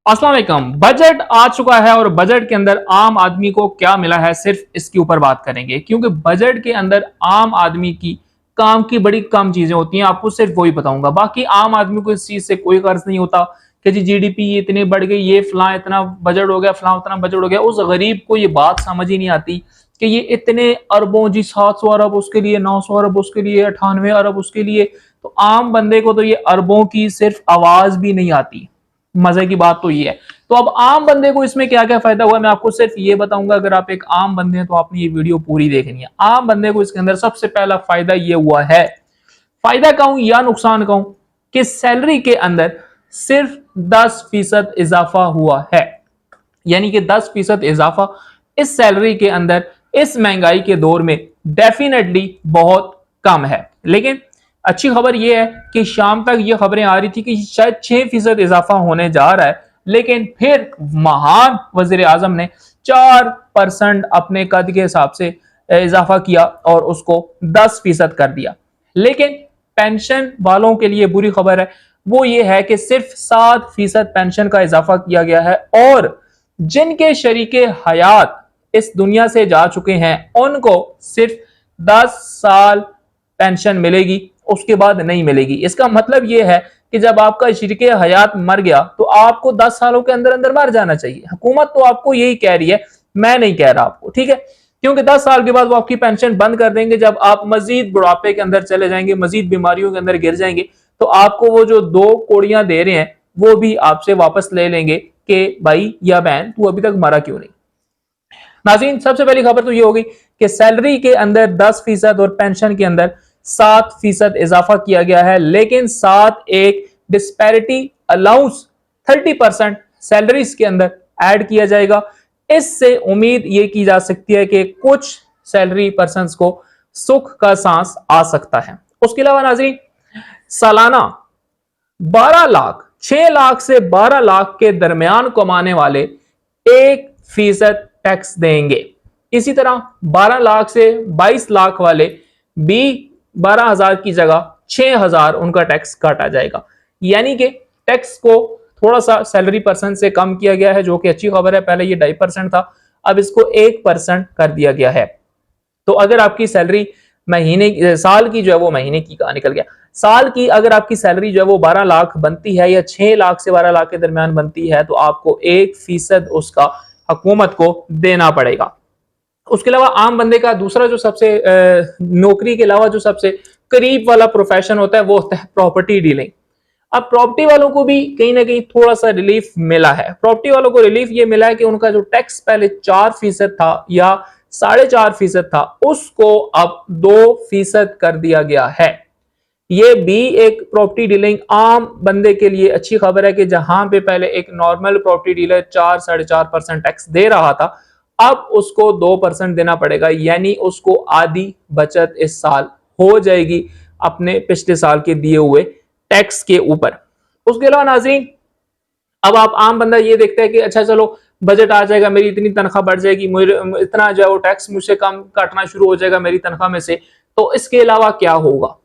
अस्सलाम वालेकुम। बजट आ चुका है और बजट के अंदर आम आदमी को क्या मिला है, सिर्फ इसके ऊपर बात करेंगे क्योंकि बजट के अंदर आम आदमी की काम की बड़ी कम चीजें होती हैं। आपको सिर्फ वही बताऊंगा, बाकी आम आदमी को इस चीज से कोई गर्ज नहीं होता कि जी जीडीपी इतनी बढ़ गई, ये फलां इतना बजट हो गया, फलां उतना बजट हो गया। उस गरीब को ये बात समझ ही नहीं आती कि ये इतने अरबों, जी 700 अरब उसके लिए, 900 अरब उसके लिए, 98 अरब उसके लिए। तो आम बंदे को तो ये अरबों की सिर्फ आवाज भी नहीं आती। मजे की बात तो ये है। तो अब आम बंदे को इसमें क्या क्या फायदा हुआ, मैं आपको सिर्फ ये बताऊंगा। अगर आप एक आम बंदे हैं तो आपने ये वीडियो पूरी देखनी है। आम बंदे को इसके अंदर सबसे पहला फायदा ये हुआ है, फायदा कहूं या नुकसान कहूं, कि सैलरी के अंदर सिर्फ 10% इजाफा हुआ है। यानी कि 10% इजाफा इस सैलरी के अंदर इस महंगाई के दौर में डेफिनेटली बहुत कम है। लेकिन अच्छी खबर यह है कि शाम तक ये खबरें आ रही थी कि शायद 6% इजाफा होने जा रहा है, लेकिन फिर महान वजीर आजम ने 4% अपने कद के हिसाब से इजाफा किया और उसको 10% कर दिया। लेकिन पेंशन वालों के लिए बुरी खबर है, वो ये है कि सिर्फ 7% पेंशन का इजाफा किया गया है और जिनके शरीके हयात इस दुनिया से जा चुके हैं उनको सिर्फ 10 साल पेंशन मिलेगी, उसके बाद नहीं मिलेगी। इसका मतलब यह है कि जब आपका शरीके हयात मर गया तो आपको 10 सालों के अंदर अंदर मर जाना चाहिए। हुकूमत तो आपको यही कह रही है, मैं नहीं कह रहा आपको, ठीक है, क्योंकि 10 साल के बाद वो आपकी पेंशन बंद कर देंगे। जब आप मजीद बुढ़ापे के अंदर चले जाएंगे, मजीद बीमारियों के अंदर गिर जाएंगे, तो आपको वो जो 2 कोड़ियां दे रहे हैं वो भी आपसे वापस ले लेंगे कि भाई या बहन तू अभी तक मरा क्यों नहीं। नाज़रीन, सबसे पहली खबर तो ये होगी कि सैलरी के अंदर 10% और पेंशन के अंदर 7% इजाफा किया गया है, लेकिन साथ एक डिस्पैरिटी अलाउंस 30% सैलरीज के अंदर ऐड किया जाएगा। इससे उम्मीद ये की जा सकती है कि कुछ सैलरी पर्संस को सुख का सांस आ सकता है। उसके अलावा नाज़रीन, सालाना 12 लाख, 6 लाख से 12 लाख के दरमियान कमाने वाले 1% टैक्स देंगे। इसी तरह 12 लाख से 22 लाख वाले भी 12,000 की जगह 6,000 उनका टैक्स काटा जाएगा। यानी कि टैक्स को थोड़ा सा सैलरी पर्सन से कम किया गया है, जो कि अच्छी खबर है। पहले ये 2.5% था, अब इसको 1% कर दिया गया है। तो अगर आपकी सैलरी महीने साल की जो है वो महीने की कहा निकल गया, साल की अगर आपकी सैलरी जो है वो 12 लाख बनती है या 6 लाख से 12 लाख के दरमियान बनती है, तो आपको 1% उसका हुकूमत को देना पड़ेगा। उसके अलावा आम बंदे का दूसरा जो सबसे नौकरी के अलावा जो सबसे करीब वाला प्रोफेशन होता है वो होता है प्रॉपर्टी डीलिंग। अब प्रॉपर्टी वालों को भी कहीं ना कहीं थोड़ा सा रिलीफ मिला है। प्रॉपर्टी वालों को रिलीफ ये मिला है कि उनका जो टैक्स पहले 4% था या 4.5% था, उसको अब 2% कर दिया गया है। ये भी एक प्रॉपर्टी डीलिंग आम बंदे के लिए अच्छी खबर है कि जहां पे पहले एक नॉर्मल प्रॉपर्टी डीलर 4-4.5% टैक्स दे रहा था, अब उसको 2% देना पड़ेगा। यानी उसको आधी बचत इस साल हो जाएगी अपने पिछले साल के दिए हुए टैक्स के ऊपर। उसके अलावा नाज़रीन, अब आप आम बंदा ये देखता है कि अच्छा चलो बजट आ जाएगा, मेरी इतनी तनख्वाह बढ़ जाएगी, इतना जो है वो टैक्स मुझसे कम काटना शुरू हो जाएगा मेरी तनख्वाह में से, तो इसके अलावा क्या होगा।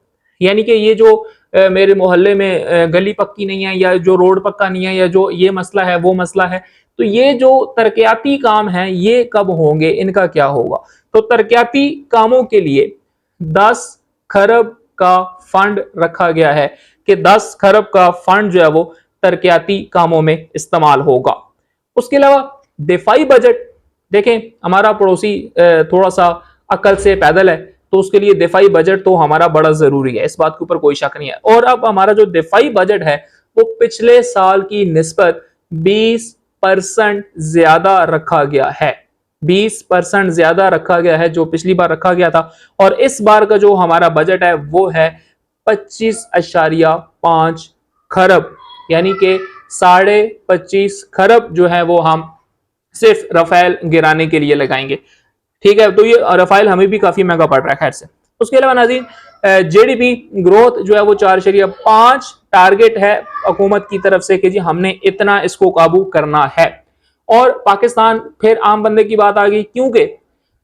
यानी कि ये जो मेरे मोहल्ले में गली पक्की नहीं है, या जो रोड पक्का नहीं है, या जो ये मसला है वो मसला है, तो ये जो तरक्याती काम है ये कब होंगे, इनका क्या होगा। तो तरक्याती कामों के लिए 10 खरब का फंड रखा गया है कि 10 खरब का फंड जो है वो तरक्याती कामों में इस्तेमाल होगा। उसके अलावा दिफाई बजट, देखें हमारा पड़ोसी थोड़ा सा अकल से पैदल है, तो उसके लिए दिफाई बजट तो हमारा बड़ा जरूरी है, इस बात के ऊपर कोई शक नहीं है। और अब हमारा जो दिफाई बजट है वो पिछले साल की निस्बत 20% ज्यादा रखा गया है। 20% ज्यादा रखा गया है जो पिछली बार रखा गया था। और इस बार का जो हमारा बजट है वो है 25.5 खरब, यानी कि 25.5 खरब जो है वो हम सिर्फ रफेल गिराने के लिए लगाएंगे। ठीक है, तो ये रफाइल हमें भी काफी महंगा पड़ रहा है, खैर से। उसके अलावा नाज़रीन, जीडीपी ग्रोथ जो है वो 4.5 टारगेट है हुकूमत की तरफ से कि जी हमने इतना इसको काबू करना है। और पाकिस्तान, फिर आम बंदे की बात आ गई, क्योंकि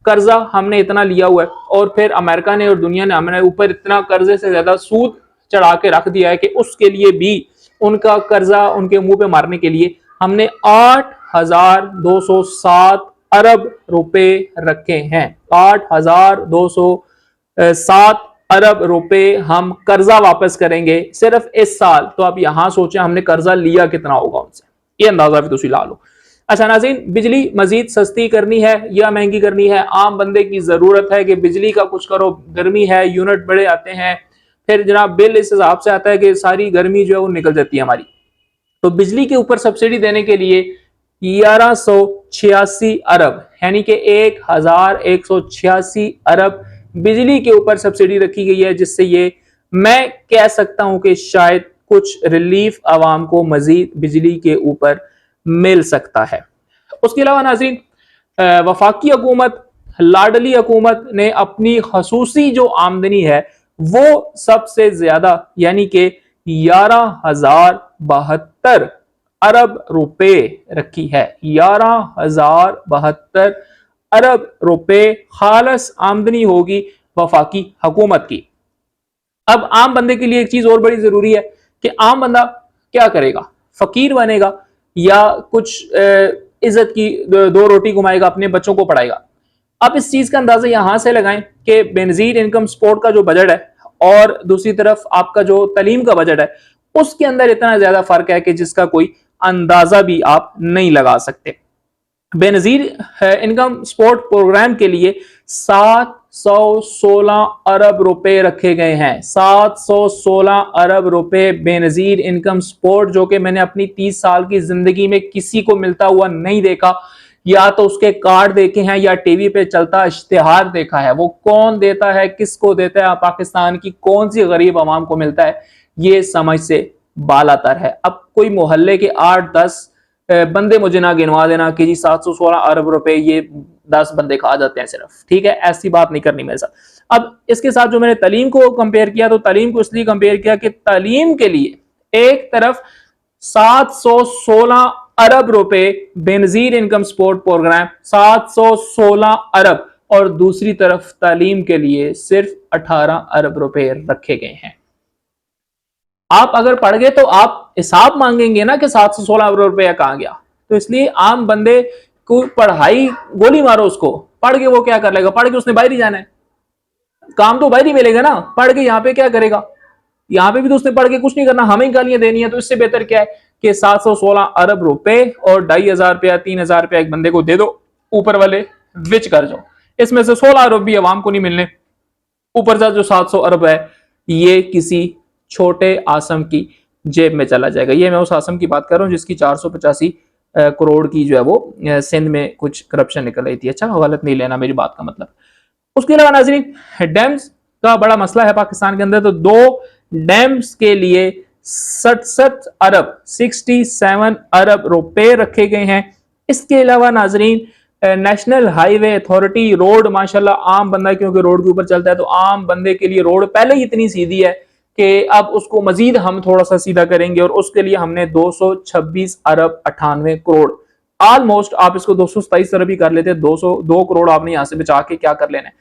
कर्जा हमने इतना लिया हुआ है और फिर अमेरिका ने और दुनिया ने हमारे ऊपर इतना कर्जे से ज्यादा सूद चढ़ा के रख दिया है कि उसके लिए भी उनका कर्जा उनके मुंह पे मारने के लिए हमने 8,207 अरब रुपए रखे हैं। 8,207 अरब रुपए हम कर्जा वापस करेंगे सिर्फ इस साल। तो आप यहां सोचें हमने कर्जा लिया कितना होगा उनसे, ये अंदाजा भी तुसी ला लो। अच्छा नाज़रीन, बिजली मजीद सस्ती करनी है या महंगी करनी है? आम बंदे की जरूरत है कि बिजली का कुछ करो, गर्मी है, यूनिट बड़े आते हैं, फिर जनाब बिल इस हिसाब से आता है कि सारी गर्मी जो है वो निकल जाती है हमारी। तो बिजली के ऊपर सब्सिडी देने के लिए 1186 अरब यानी कि 1186 अरब बिजली के ऊपर सब्सिडी रखी गई है, जिससे ये मैं कह सकता हूं कि शायद कुछ रिलीफ आवाम को मजीद बिजली के ऊपर मिल सकता है। उसके अलावा नाज़रीन, वफाकी हुकूमत, लाडली हुकूमत ने अपनी खसूसी जो आमदनी है वो सबसे ज्यादा यानी कि 11,072 अरब रुपए रखी है। 11,072 अरब रुपए खालस आमदनी होगी वफाकी हुकूमत की। अब आम बंदे के लिए एक चीज और बड़ी जरूरी है कि आम बंदा क्या करेगा, फकीर बनेगा या कुछ इज्जत की दो रोटी कमाएगा, अपने बच्चों को पढ़ाएगा। अब इस चीज का अंदाजा यहां से लगाएं कि बेनजीर इनकम सपोर्ट का जो बजट है और दूसरी तरफ आपका जो तालीम का बजट है उसके अंदर इतना ज्यादा फर्क है कि जिसका कोई अंदाजा भी आप नहीं लगा सकते। बेनजीर इनकम सपोर्ट प्रोग्राम के लिए 716 अरब रुपए रखे गए हैं। 716 अरब रुपए बेनजीर इनकम सपोर्ट, जो कि मैंने अपनी 30 साल की जिंदगी में किसी को मिलता हुआ नहीं देखा। या तो उसके कार्ड देखे हैं या टीवी पे चलता इश्तिहार देखा है। वो कौन देता है, किसको देता है, पाकिस्तान की कौन सी गरीब आवाम को मिलता है, ये समझ से बालातर है। अब कोई मोहल्ले के 8-10 बंदे मुझे ना गिनवा देना कि जी 716 अरब रुपए ये 10 बंदे खा जाते हैं सिर्फ, ठीक है, ऐसी बात नहीं करनी मेरे साथ। अब इसके साथ जो मैंने तालीम को कंपेयर किया, तो तालीम को इसलिए कंपेयर किया कि तालीम के लिए एक तरफ 716 अरब रुपए बेनजीर इनकम सपोर्ट प्रोग्राम, 716 अरब, और दूसरी तरफ तालीम के लिए सिर्फ 18 अरब रुपए रखे गए हैं। आप अगर पढ़ गए तो आप हिसाब मांगेंगे ना कि 716 अरब रुपया कहां गया। तो इसलिए आम बंदे को पढ़ाई, गोली मारो उसको, पढ़ के वो क्या कर लेगा? पढ़ के उसने बाहर ही जाना है, काम तो बाहर ही मिलेगा ना, पढ़ के यहाँ पे क्या करेगा? यहाँ पे भी तो उसने पढ़ के कुछ नहीं करना, हमें गालियां देनी है। तो इससे बेहतर क्या है कि 716 अरब रुपए और 2,500 रुपया 3,000 रुपया एक बंदे को दे दो, ऊपर वाले विच कर जाओ। इसमें से 16 अरब भी आवाम को नहीं मिलने, ऊपर से जो 700 अरब है ये किसी छोटे आसम की जेब में चला जाएगा। ये मैं उस आसम की बात कर रहा हूँ जिसकी 485 करोड़ की जो है वो सिंध में कुछ करप्शन निकल रही थी। अच्छा, गलत नहीं लेना मेरी बात का मतलब। उसके अलावा नाज़रीन, डैम्स का बड़ा मसला है पाकिस्तान के अंदर। तो 2 डैम्स के लिए 67 अरब 67 अरब रुपए रखे गए हैं। इसके अलावा नाज़रीन, नेशनल हाईवे अथॉरिटी, रोड माशाल्लाह आम बंदा क्योंकि रोड के ऊपर चलता है तो आम बंदे के लिए रोड पहले ही इतनी सीधी है कि अब उसको मजीद हम थोड़ा सा सीधा करेंगे, और उसके लिए हमने 226 अरब 98 करोड़, ऑलमोस्ट आप इसको 227 अरब ही कर लेते, 202 करोड़ आपने यहां से बचा के क्या कर लेना है।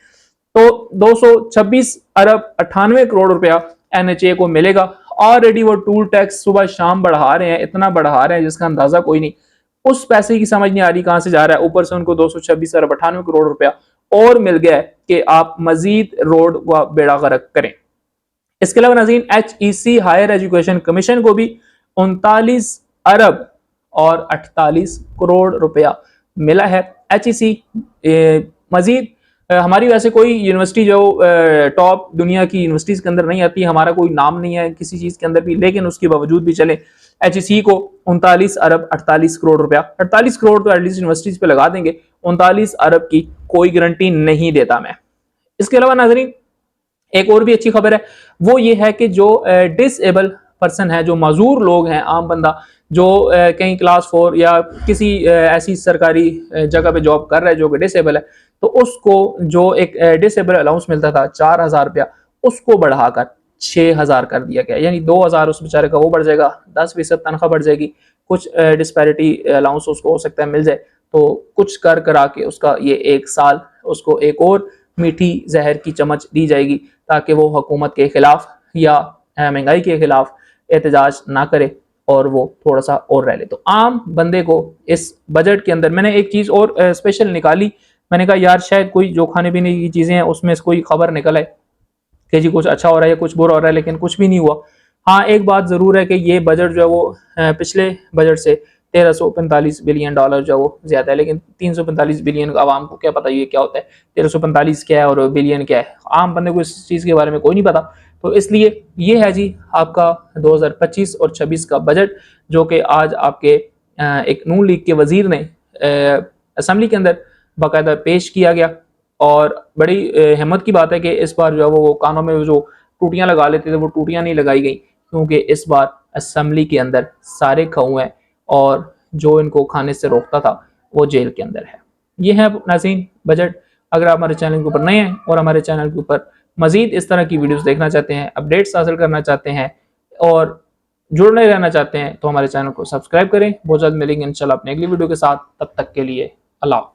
तो 226 अरब 98 करोड़ रुपया एनएचए को मिलेगा। ऑलरेडी वो टूल टैक्स सुबह शाम बढ़ा रहे हैं, इतना बढ़ा रहे हैं जिसका अंदाजा कोई नहीं। उस पैसे की समझ नहीं आ रही कहां से जा रहा है, ऊपर से उनको 226 अरब 98 करोड़ रुपया और मिल गया है कि आप मजीद रोड का बेड़ा गर्क करें। इसके अलावा नाज़रीन, HEC हायर एजुकेशन कमीशन को भी 39 अरब और 48 करोड़ रुपया मिला है। HEC मजीद हमारी वैसे कोई यूनिवर्सिटी जो टॉप दुनिया की यूनिवर्सिटीज के अंदर नहीं आती, हमारा कोई नाम नहीं है किसी चीज के अंदर भी, लेकिन उसके बावजूद भी चले HEC को 39 अरब 48 करोड़ रुपया, 48 करोड़ तो एटलीस्ट यूनिवर्सिटीज पे लगा देंगे, 39 अरब की कोई गारंटी नहीं देता मैं। इसके अलावा नाज़रीन, एक और भी अच्छी खबर है, वो ये है कि जो डिसेबल पर्सन है, जो माजूर लोग हैं, आम बंदा जो कहीं क्लास 4 या किसी ऐसी सरकारी जगह पे जॉब कर रहा है जो कि डिसेबल है, तो उसको जो एक डिसेबल अलाउंस मिलता था 4,000 रुपया, उसको बढ़ाकर 6,000 कर दिया गया। यानी 2,000 उस बेचारे का वो बढ़ जाएगा, 10% तनख्वाह बढ़ जाएगी, कुछ डिस्पैरिटी अलाउंस उसको हो सकता है मिल जाए, तो कुछ कर करा के उसका ये एक साल उसको एक और मीठी जहर की चम्मच दी जाएगी ताकि वो हुकूमत के खिलाफ या महंगाई के खिलाफ एहतजाज ना करे। और वो थोड़ा सा और रह ले। तो आम बंदे को इस बजट के अंदर मैंने एक चीज और स्पेशल निकाली, मैंने कहा यार शायद कोई जो खाने पीने की चीजें हैं उसमें से कोई खबर निकल आए कि जी कुछ अच्छा हो रहा है या कुछ बुरा हो रहा है, लेकिन कुछ भी नहीं हुआ। हाँ, एक बात जरूर है कि ये बजट जो है वो पिछले बजट से 1345 बिलियन डॉलर जो है वो ज्यादा है, लेकिन 345 बिलियन आवाम को क्या पता ये क्या होता है, 1345 क्या है और बिलियन क्या है, आम बंदे को इस चीज के बारे में कोई नहीं पता। तो इसलिए ये है जी आपका 2025 और 26 का बजट, जो कि आज आपके एक नून लीग के वजीर ने असेंबली के अंदर बाकायदा पेश किया गया। और बड़ी हिम्मत की बात है कि इस बार जो है वो कानों में जो टूटियां लगा लेते थे वो टूटियां नहीं लगाई गई, क्योंकि इस बार असेंबली के अंदर सारे खाऊ हैं और जो इनको खाने से रोकता था वो जेल के अंदर है। ये है नाज़रीन बजट। अगर आप हमारे चैनल के ऊपर नए हैं और हमारे चैनल के ऊपर मजीद इस तरह की वीडियोस देखना चाहते हैं, अपडेट्स हासिल करना चाहते हैं और जुड़ने रहना चाहते हैं, तो हमारे चैनल को सब्सक्राइब करें। बहुत जल्द मिलेंगे इंशाल्लाह अपनी अगली वीडियो के साथ। तब तक के लिए अल्लाह।